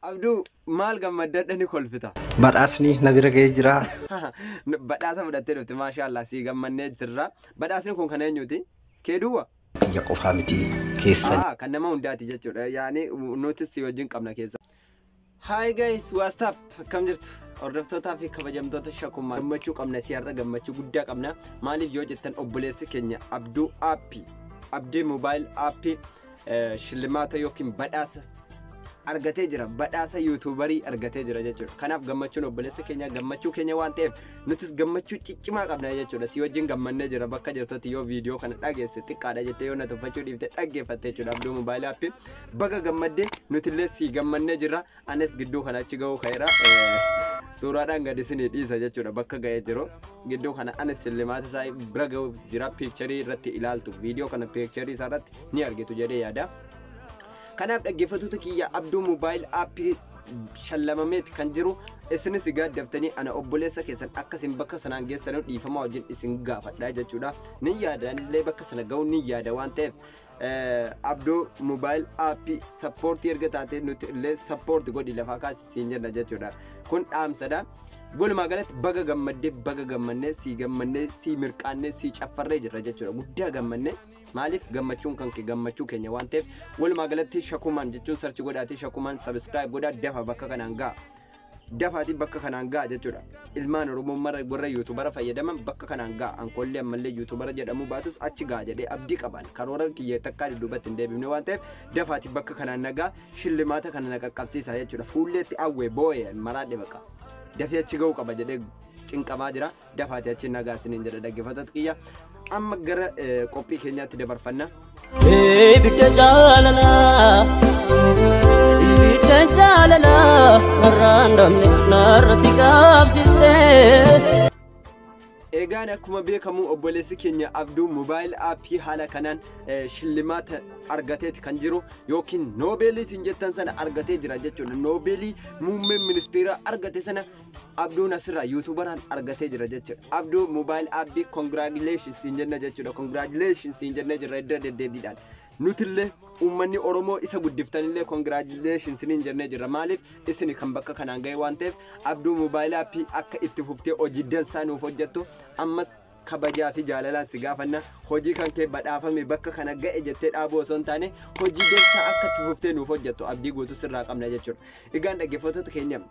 Abduu maal gammaddan ni kolfita. Badhaasni na bira ga'ee jira. Badhaasa fudhattee dhufte maashaallah si gammannee jirra. Badhaasni kun kan eenyuti? Keeduwa? Kiyya qofaa miti keessan. Kan nama hundaati jechuudha. Yaani nutis si wajjin qabna keessa. Hi guys, what's up? Akkam jirtu? Hordoftoota fi kabajamtoota Shakumaa. Gammachuu qabna siyaarra gammachuu guddaa qabna. Maaliif yoo jettan obboleessi keenya Abduu Aappii, Abdii Mobile Aappii shillimaata yookiin badhaasa argatee jira. Badhaasa YouTuberii argatee jira jechuudha. Kanaaf gammachuun obboleessa keenya gammachuu keenya waan ta'eef nutis gammachuu ciccimaa qabna jechuudha. Si wajjin gammannee jira bakka jirtutti yoo viidiyoo kana dhageesse xiqqaadha jettee yoo na tuffachuu dhiifte dhaggeeffatte jechuudha. Abduu Mobile Aappii baga gammaddee nutillee si gammannee jira. Anis gidduu kana achi ga'uu ka'eera. Suuraadhaan gadi isinii dhiisa jechuudha bakka ga'ee jiru. Gidduu kana anis shillimaata isaa bira ga'uuf jira. Piikcharii irratti ilaaltu viidiyoo kana piikcharii isaa irratti ni argitu jedhee yaada. Kanaaf dhaggeeffattoota kiyya Abduu Mobile Aappii shallamameet kan jiru isinis gaaddaftanii ana obboleessa keessan akkasiin bakka sanaan geessanuu dhiifama wajjin isin gaafadhaa jechuudha. Ni yaada illee bakka sana ga'uu ni yaada waan ta'eef Abduu Mobile Aappii sappoortii erga taatee nuti illee sappoortii godhi lafaa kaasisiin jenna jechuudha. Kun dhaamsadha. Walumaa galatti baga gammannee si mirqaannee si caffarree jirra jechuudha. Guddaa gammannee. Maaliif gammachuun kan gammachuu keenya waan ta'eef walumaa galatti Shakumaan jechuun sarchi godhaatii Shakumaan subscribe godhaa dafa bakka kanaan ga'a. Dafaati bakka kanaan ga'a jechuudha. Ilmaan Oromoo warra YouTubera fayyadaman bakka kanaan ga'a. Ankollee ammallee YouTubera jedhamu baatus achi ga'a jedhee abdii qaban. Karoora kiyya takkaa dudduubatti hin deebifne waan ta'eef dafaati bakka kanaan nagaa shillimaata kana na qaqqabsiisa jechuudha. Fuulleetti awwee boo'ee maraadhe bakka. Dafii achi ga'uu qaba jedhee cinqamaa jira. Dafaati achi nagaa isiniin jedha dhaggeeffattoota kiyya. Amma gara qophii keenyaatti dabarfanna. Ibidda jaalala narraan damne narratti qabsiiste. Egaan akkuma beekamu obboleessi keenya Abduu Mobile Aappii haala kanaan shillimaata argateeti kan jiru yookiin Noobeelii siin jettan sana argatee jira jechuudha. Noobeelii muummeen ministeera argate sana Abduun asirraa YouTuberaan argatee jira jechuudha. Abduu Mobile Aappii congratulations siin jenna jechuudha. Congratulations siin jenna jirra edda deddeebiidhaan. Nutillee ummanni Oromoo isa guddiftanillee congratulations siin jennee jirra. Maaliif isin kan bakka kanaan ga'e waan ta'eef Abduu Mobile Aappii akka itti fuftee hojii dansaa nuuf hojjettu ammas kabajaa fi jaalalaan si gaafanna. Hojii kan kee badhaafame bakka kana ga'e jettee dhaabuu osoo hin taane hojii dansaa akka itti fuftee nuuf hojjettu abdii guutuu sirraa qabna jechuudha. Egaan dhaggeeffattoota keenya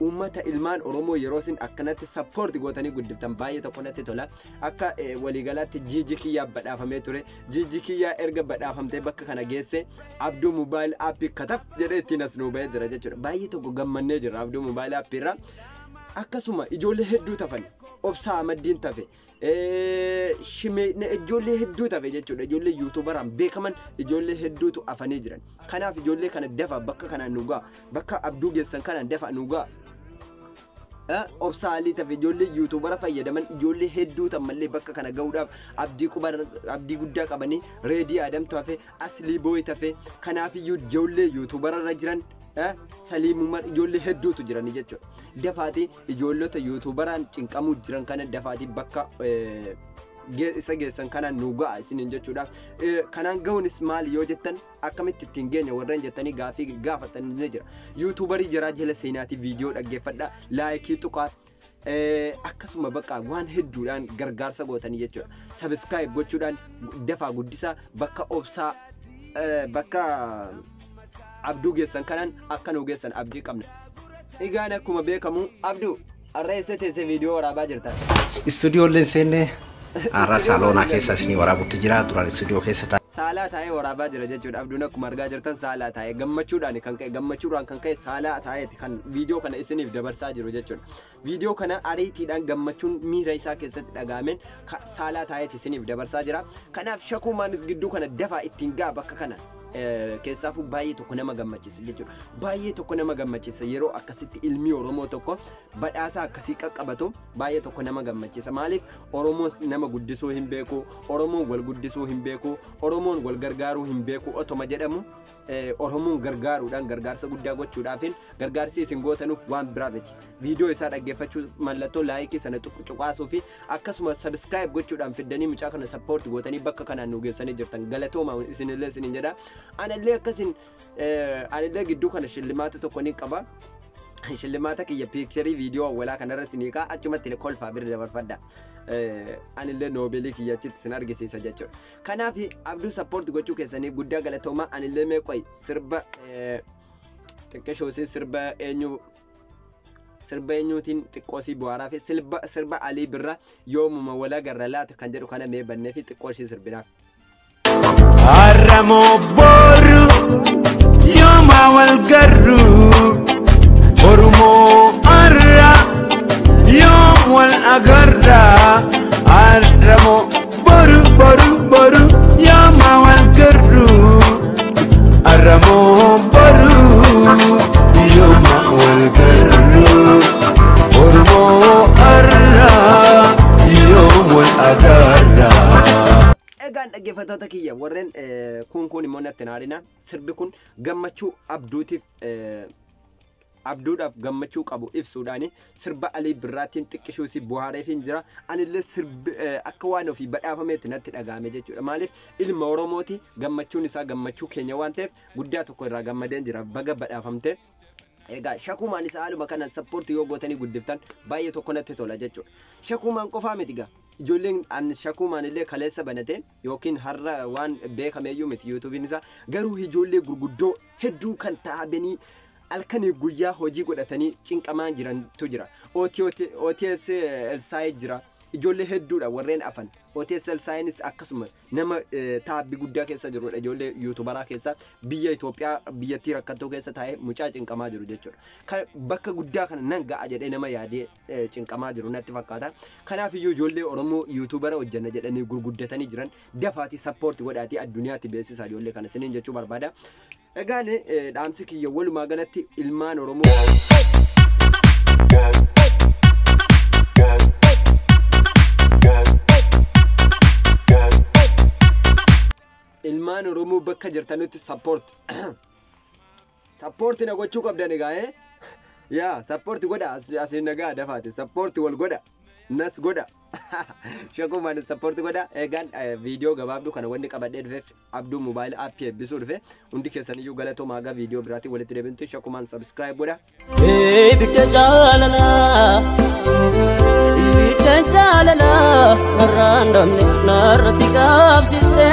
ummata ilmaan Oromoo yeroo isin akkanatti sappoorti gootanii guddiftan baay'ee tokko natti tola. Akka waliigalaatti Jiji Kiyyaa badhaafamee ture. Jiji Kiyyaa erga badhaafamtee bakka kana geesse Abduu Mobile Aappii kataf jedhee ittiin as nuu ba'ee jira jechuudha. Baay'ee tokko gammannee jira Abduu Mobile Aappii irraa. Akkasuma ijoollee hedduu tafan obsaa maddiin tafe ijoollee hedduu tafe jechuudha. Ijoollee YouTuberaan beekaman ijoollee hedduutu afanii jiran. Kanaaf ijoollee kana dafa bakka kanaan nu ga'a. Bakka Abduu geessan kanaan dafa nu ga'a. Obsaalii tafe ijoollee YouTubera fayyadaman ijoollee hedduu tammallee bakka kana ga'uudhaaf abdii guddaa qabanii Reedii Adam tafe Aslii Booy tafe kanaaf iyyuu ijoollee YouTubera irra jiran Saliimumar ijoollee hedduutu jirani jechuudha. Dafaati ijoollota YouTuberaan cinqamuu jiran kana dafaati bakka isa geessan kana nu ga'a isiniin jechuudha. Kanaan ga'uunis maali yoo jettan akkamitti ittiin geenya warreen jettanii gaafii gaafatanii jira. YouTuberii jira jala seenaati viidiyoo dhaggeeffadha laayikii tuqaa akkasuma bakka waan hedduudhaan gargaarsa gootanii jechuudha. Subscribe gochuudhaan dafaa guddisaa bakka obsaa bakka Abduu geessan kanaan akka nu geessan abdii qabna. Egaan akkuma beekamu Abduu har'a eessa teessee viidiyoo waraabaa jirta? Istuudiyooleen seenne har'a saaloonaa keessa isinii waraabutti jira. Duraan istuudiyoo keessa taa'e. Saalaa taa'ee waraabaa jira jechuudha. Abduun akkuma argaa jirtan saalaa taa'ee gammachuudhaan kan ka'e saalaa taa'eeti kan viidiyoo kana isiniif dabarsaa jiru jechuudha. Viidiyoo kana ariitiidhaan gammachuun miira isaa keessatti dhagaameen saalaa taa'eeti isiniif dabarsaa jira. Kanaaf Shakumaanis gidduu kana dafaa ittiin ga'a bakka kana. Keessaafuu baay'ee tokko nama gammachiisa jechuudha. Baay'ee tokko nama gammachiisa yeroo akkasitti ilmi Oromoo tokko badhaasa akkasii qaqqabatu baay'ee tokko nama gammachiisa. Maaliif Oromoon nama guddisuu hin beeku, Oromoon wal guddisuu hin beeku, Oromoon wal gargaaruu hin beeku otoma jedhamu Oromoon gargaaruudhaan gargaarsa guddaa gochuudhaafin gargaarsi isin gootanuuf waan biraa miti. Viidiyoo isaa dhaggeeffachuu mallattoo laayikii sana cuqaasuu fi akkasuma subscribe gochuudhaan fiddanii mucaa kana support gootanii bakka kanaan nu geessanii jirtan galatooma isinillee isinin jedha. Anallee akkasin anallee gidduu kana shillimaata tokko ni qaba. Shillimaata kiyya piikcharii viidiyoo walaa kanarra siniikaa achumatti kolfaa bira dabarfadha. Anillee noobeelii kiyya achitti sin argisiisa jechuudha. Kanaaf abduu sappoort gochuu keessanii guddaa galatoomaa. Anillee meeqoy sirba xiqqeeshoosii sirba eenyuutiin xiqqoosii bu'aaraa fi sirba Alii Birraa yoomuma walaa garra laata kan jedhu kana mee bannee fi xiqqoosii sirbinaaf. Aramoo boru yooma wal garru Oromoo arra yoom wal agarra Aramoo boru yooma wal garru Aramoo boru yooma wal garru Oromoo arra yoom wal agarra. Egaan dhaggeeffattoota kiyya warreen kun immoo natti naadina sirbi kun gammachuu abduudhaaf gammachuu qabu ibsuudhaani sirba Alii Birraatiin xiqqishuusi bu'aaree fi jira. Anillee sirbi akka waan ofii badhaafameetti natti dhagaame jechuudha. Maaliif ilma Oromooti gammachuun isaa gammachuu keenya waan ta'eef guddaa tokko irraa gammadeen jira baga badhaafamte. Egaa shakumaan isaa haaluma kana sappoortii yoo gootanii guddiftan baay'ee tokko natti tola jechuudha. Shakumaan qofaa miti gaa. Ijoolleen an shakumaan illee kaleessa banate yookiin har'a waan beekameeyyuu miti yuutuubiin isaa garuu ijoollee gurguddoo hedduu kan taa'anii halkanii guyyaa hojii godhatanii cinqamaa jirantu jira. OTS Elsaayee jira. Ijoollee hedduudha warreen afan. OTS Elsaayenis akkasuma nama taabbii guddaa keessa jirudha. Ijoollee yuutubaraa keessa biyya Itoophiyaa biyyattii rakkattuu keessa taa'ee mucaa cinqamaa jiru jechuudha. Bakka guddaa kana nan ga'a jedhee nama yaadee cinqamaa jiru natti fakkaata. Kanaaf iyyuu ijoollee Oromoo yuutubara hojjanna jedhanii gurguddatanii jiran dafaati sappoortii godhaatii addunyaatti beeksisaa ijoollee kana siniin jechuu barbaada. Egaan dhaamsi kiyya walumaa galatti ilmaan Oromoo ilmaan Oromoo bakka jirtanitti sappoortii na gochuu qabdan egaa yaa sappoortii godha asiin nagaa dafaate sappoortii wal godha nas godha shakumaan sappoortii godha. Egaan viidiyoo gabaabduu kana wanni qabadhee dhufeef abduu moobaayil aappii eebbisuu dhufe hundi keessaniyyuu galatoomaa egaa viidiyoo biraatiin walitti deebintu shakumaan sabskiraayib godha. Ibidda jaalala narraan dhabne narratti qabsiiste.